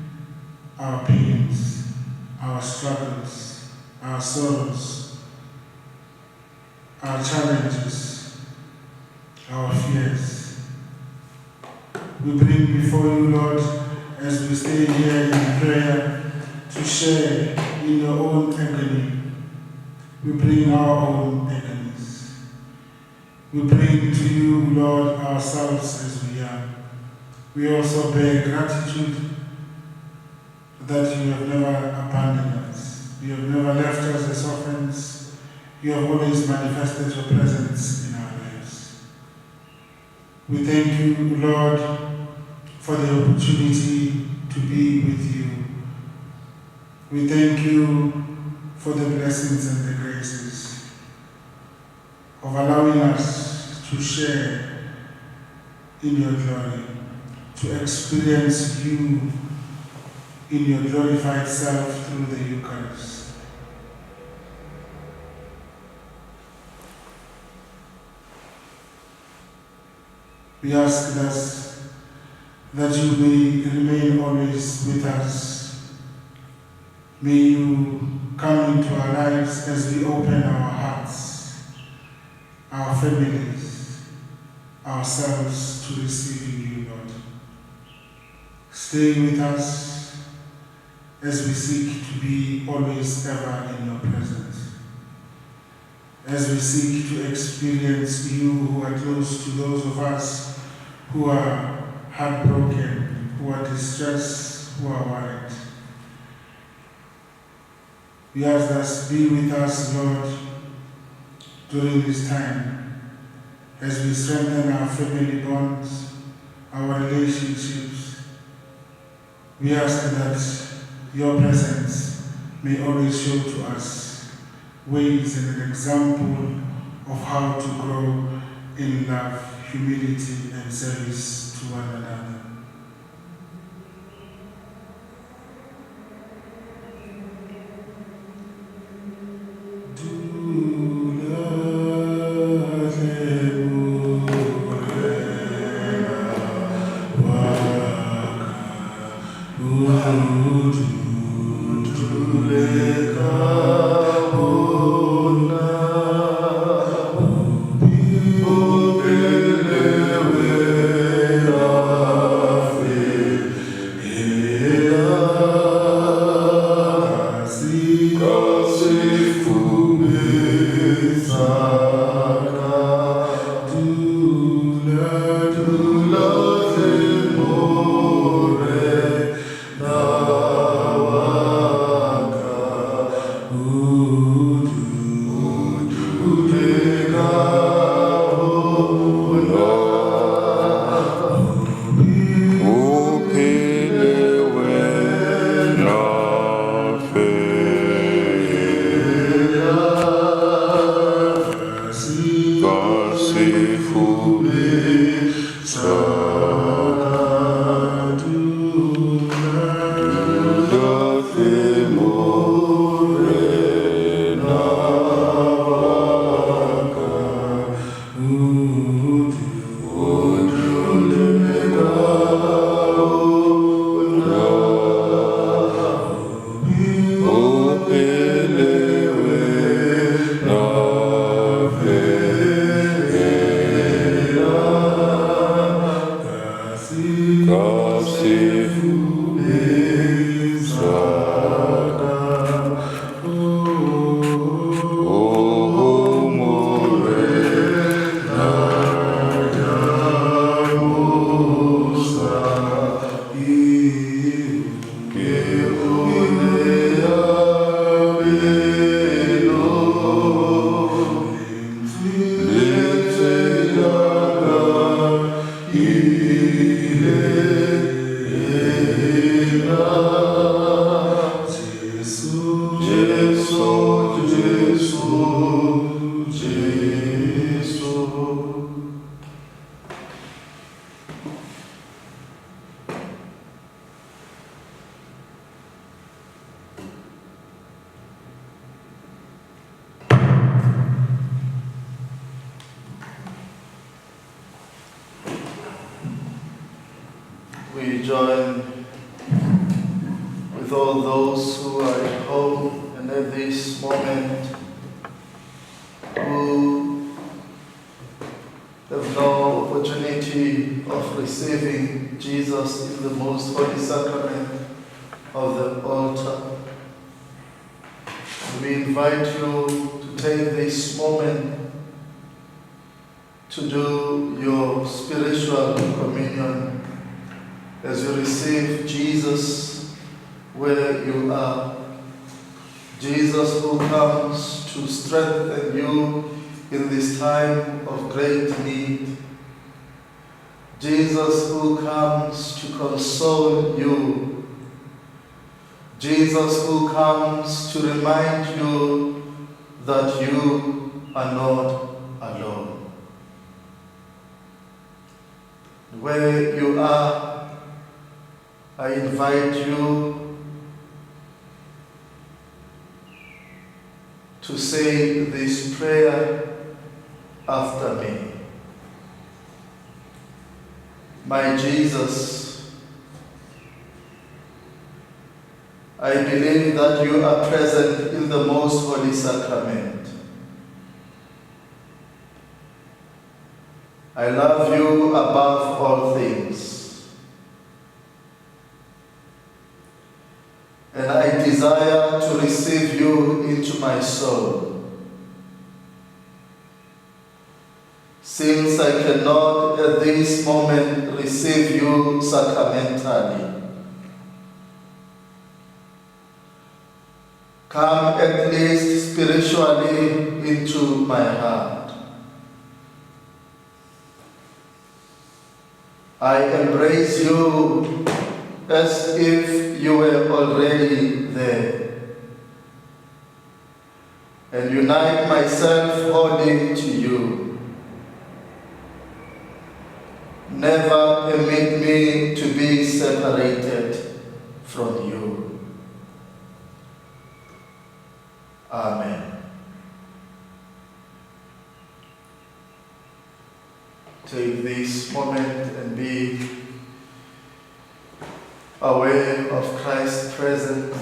our pains, our struggles, our sorrows, our challenges, our fears. We bring before you, Lord, as we stay here in prayer to share in your own agony. We bring our own agonies. We bring to you, Lord, ourselves as we are. We also bear gratitude that you have never abandoned us. You have never left us as orphans. You have always manifested your presence in our lives. We thank you, Lord, for the opportunity to be with you. We thank you for the blessings and the graces of allowing us to share in your glory, to experience you in your glorified self through the Eucharist. We ask that you may remain always with us. May you come into our lives as we open our hearts, our families, ourselves to receiving you, Lord. Stay with us as we seek to be always ever in your presence. As we seek to experience you who are close to those of us who are heartbroken, who are distressed, who are worried. We ask that be with us, Lord, during this time, as we strengthen our family bonds, our relationships. We ask that your presence may always show to us ways and an example of how to grow in love, humility, and service to one another. Oh, join with all those who are at home and at this moment who have no opportunity of receiving Jesus in the most holy sacrament of the altar. We invite you to take this moment to do your spiritual communion as you receive Jesus where you are. Jesus who comes to strengthen you in this time of great need. Jesus who comes to console you. Jesus who comes to remind you that you are not alone. Where you are, I invite you to say this prayer after me. My Jesus, I believe that you are present in the most holy sacrament. I love you above all things, and I desire to receive you into my soul. Since I cannot at this moment receive you sacramentally, come at least spiritually into my heart. I embrace you as if you were already there, and unite myself wholly to you. Never permit me to be separated from you. Amen. Take this moment and be aware of Christ's presence.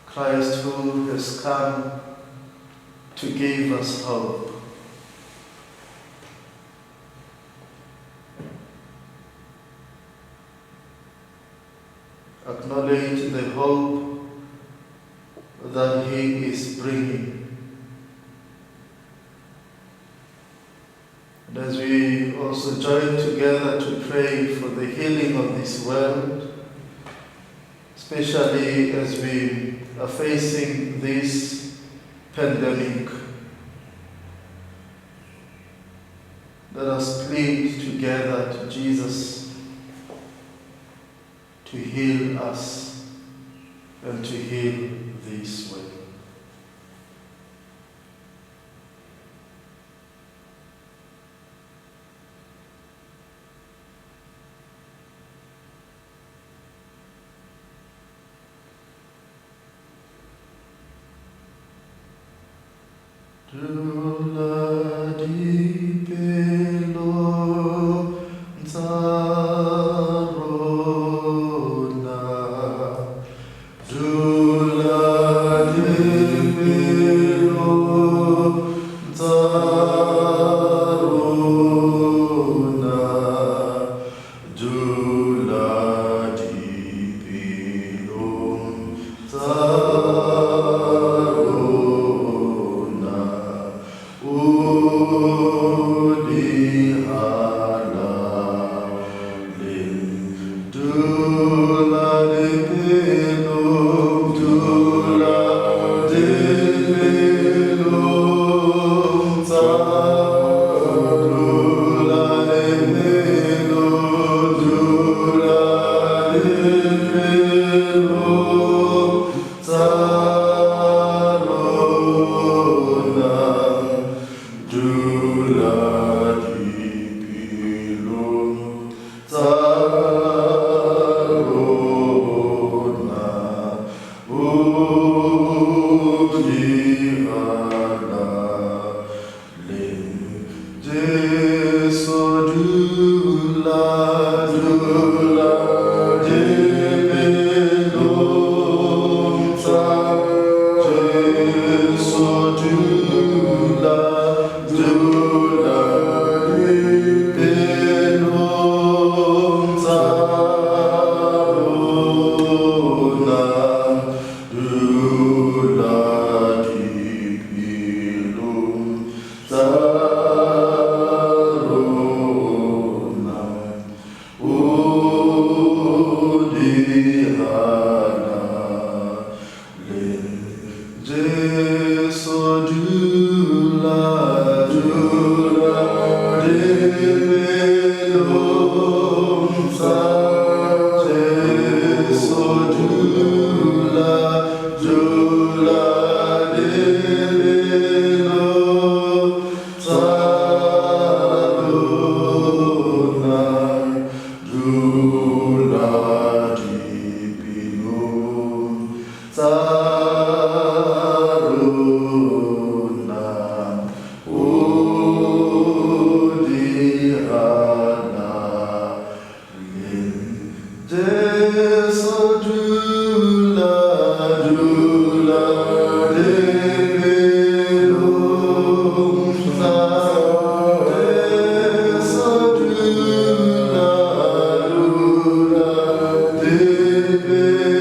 Christ who has come to give us hope. Acknowledge the hope that He is bringing. And as we also join together to pray for the healing of this world, especially as we are facing this pandemic, let us plead together to Jesus to heal us and to heal this world. Deus. Taruna Udihana Deso Jula Jula Devilumsa Deso Jula Jula Devilumsa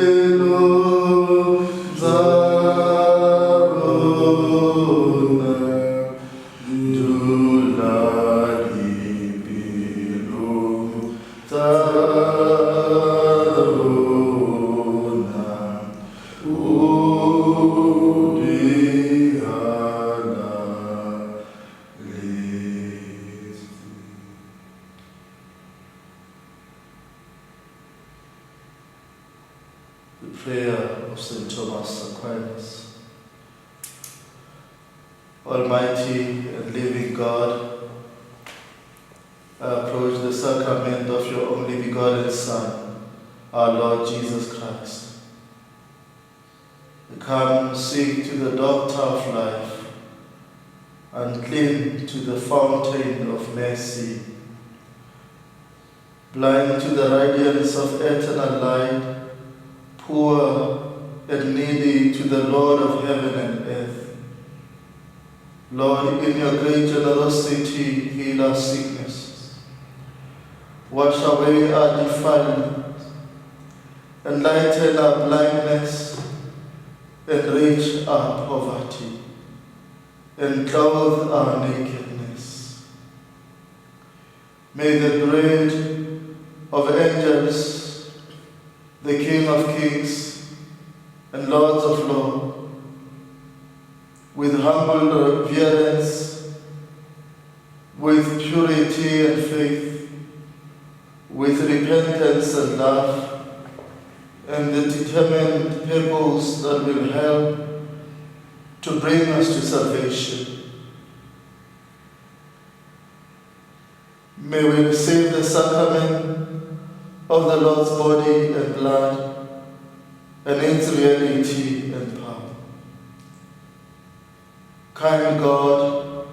The prayer of St. Thomas Aquinas. Almighty and living God, I approach the sacrament of your only begotten Son, our Lord Jesus Christ. I come seek to the doctor of life and cling to the fountain of mercy. Blind to the radiance of eternal light, poor and needy to the Lord of heaven and earth. Lord, in your great generosity, heal our sicknesses. Wash away our defilement, enlighten our blindness, enrich our poverty, and clothe our nakedness. May the bread of angels, the King of kings and Lords of lords, with humble reverence, with purity and faith, with repentance and love, and the determined purpose that will help to bring us to salvation. May we receive the sacrament of the Lord's body and blood and its reality and power. Kind God,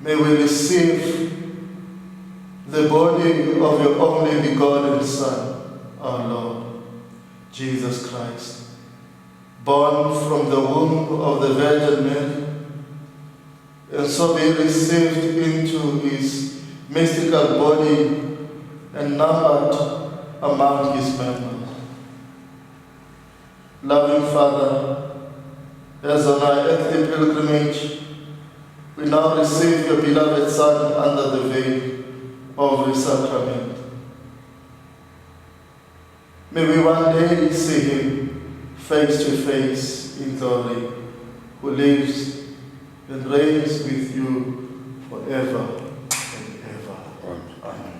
may we receive the body of your only begotten Son, our Lord, Jesus Christ, born from the womb of the Virgin Mary, and so be received into his mystical body and numbered among his members. Loving Father, as on our earthly pilgrimage, we now receive your beloved Son under the veil of the sacrament. May we one day see him face to face in glory, who lives and reigns with you forever and ever. Amen.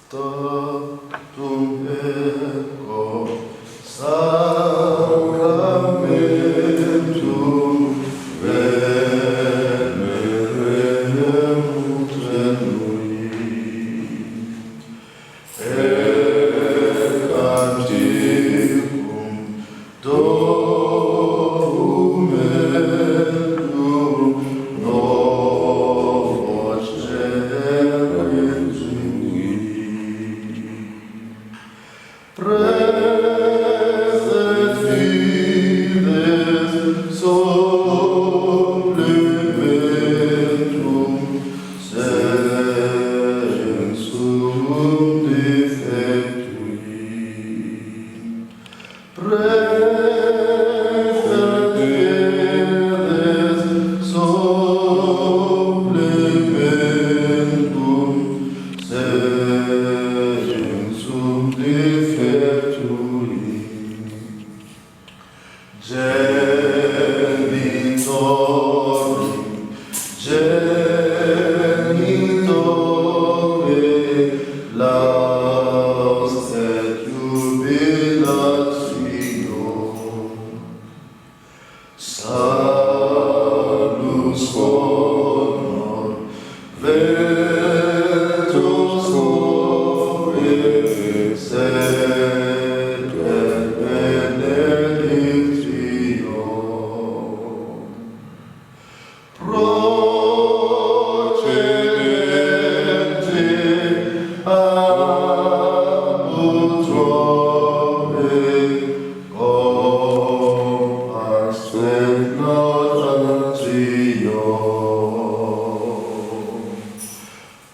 Totum ego sacramentum veneremur tenui, et antiquum documentum novos generis. Pray.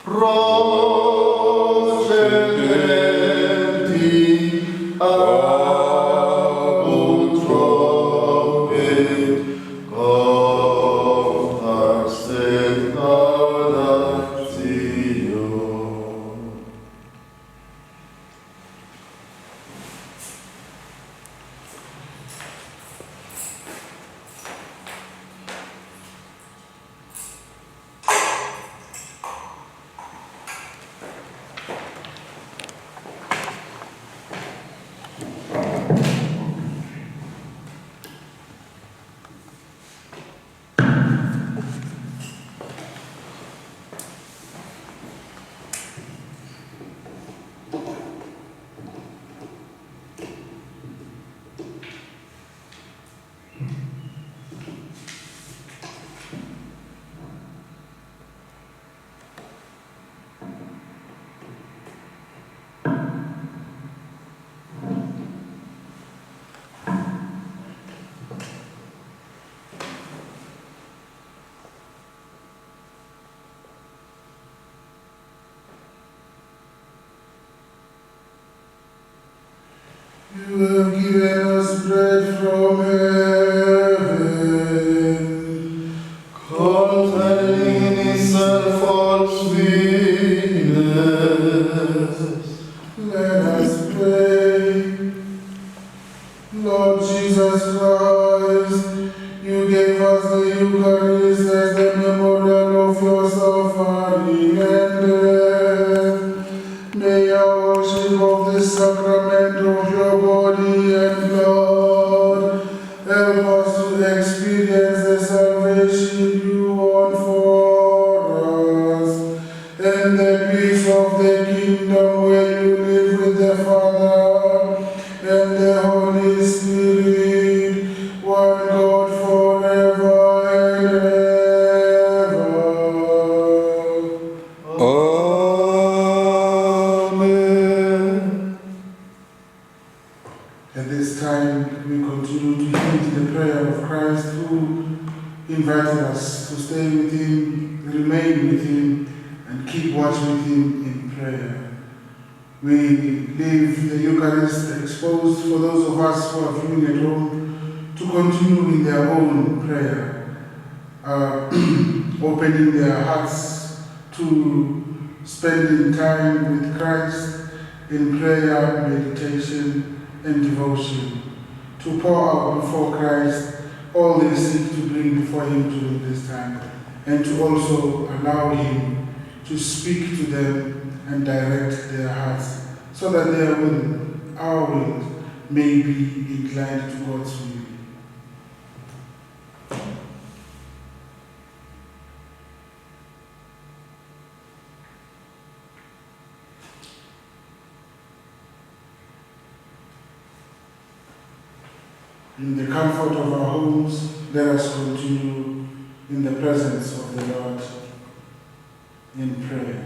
procedenti abut tropit, contax et laudatio. You have given us bread from heaven, containing in itself all sweetness. Let us pray. Lord Jesus Christ, you gave us the Eucharist as the memorial of your suffering and death. May our worship of this sacrament of your body and blood help us to experience the salvation you won for us and the peace of the kingdom where you live with the Father and the Holy Spirit, one God forever and ever. Amen. At this time, we continue to heed the prayer of Christ who invited us to stay with him, remain with him, and keep watch with him in prayer. We leave the Eucharist exposed for those of us who are viewing at home to continue in their own prayer, opening their hearts to spending time with Christ in prayer, meditation, and devotion, to pour out before Christ all they seek to bring before him during this time, and to also allow him to speak to them and direct their hearts, so that their will, our will, may be inclined to God's will. In the comfort of our homes, let us continue in the presence of the Lord in prayer.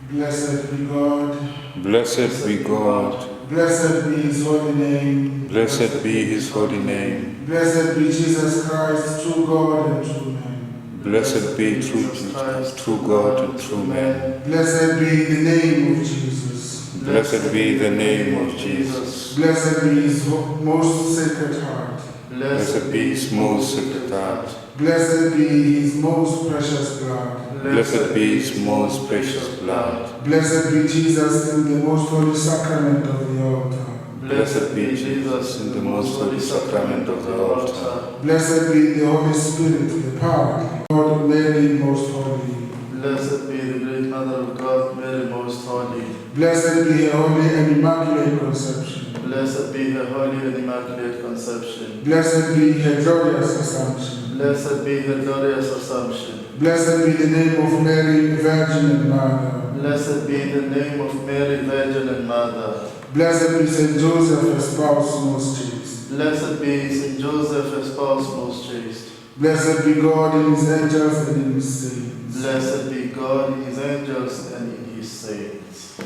Blessed be God. Blessed be God. Blessed be his holy name. Blessed be his holy name. Blessed be Jesus Christ, true God and true man. Blessed be true God and true man. Blessed be the name of Jesus. Blessed be the name of Jesus. Blessed be his most sacred heart. Blessed be his most sacred heart. Blessed be his most precious blood. Blessed be his most precious blood. Blessed be Jesus in the most holy sacrament of the altar. Blessed be Jesus in the most holy sacrament of the altar. Blessed be the Holy Spirit, the power of God, Mary most holy. Blessed be the great Mother of God, Mary most holy. Blessed be her holy and immaculate conception. Blessed be her holy and immaculate conception. Blessed be her glorious assumption. Blessed be her glorious assumption. Blessed be the name of Mary, Virgin and Mother. Blessed be the name of Mary, Virgin and Mother. Blessed be Saint Joseph, her spouse most chaste. Blessed be Saint Joseph, her spouse most chaste. Blessed be God in his angels and in his saints. Blessed be God in his angels and in his saints.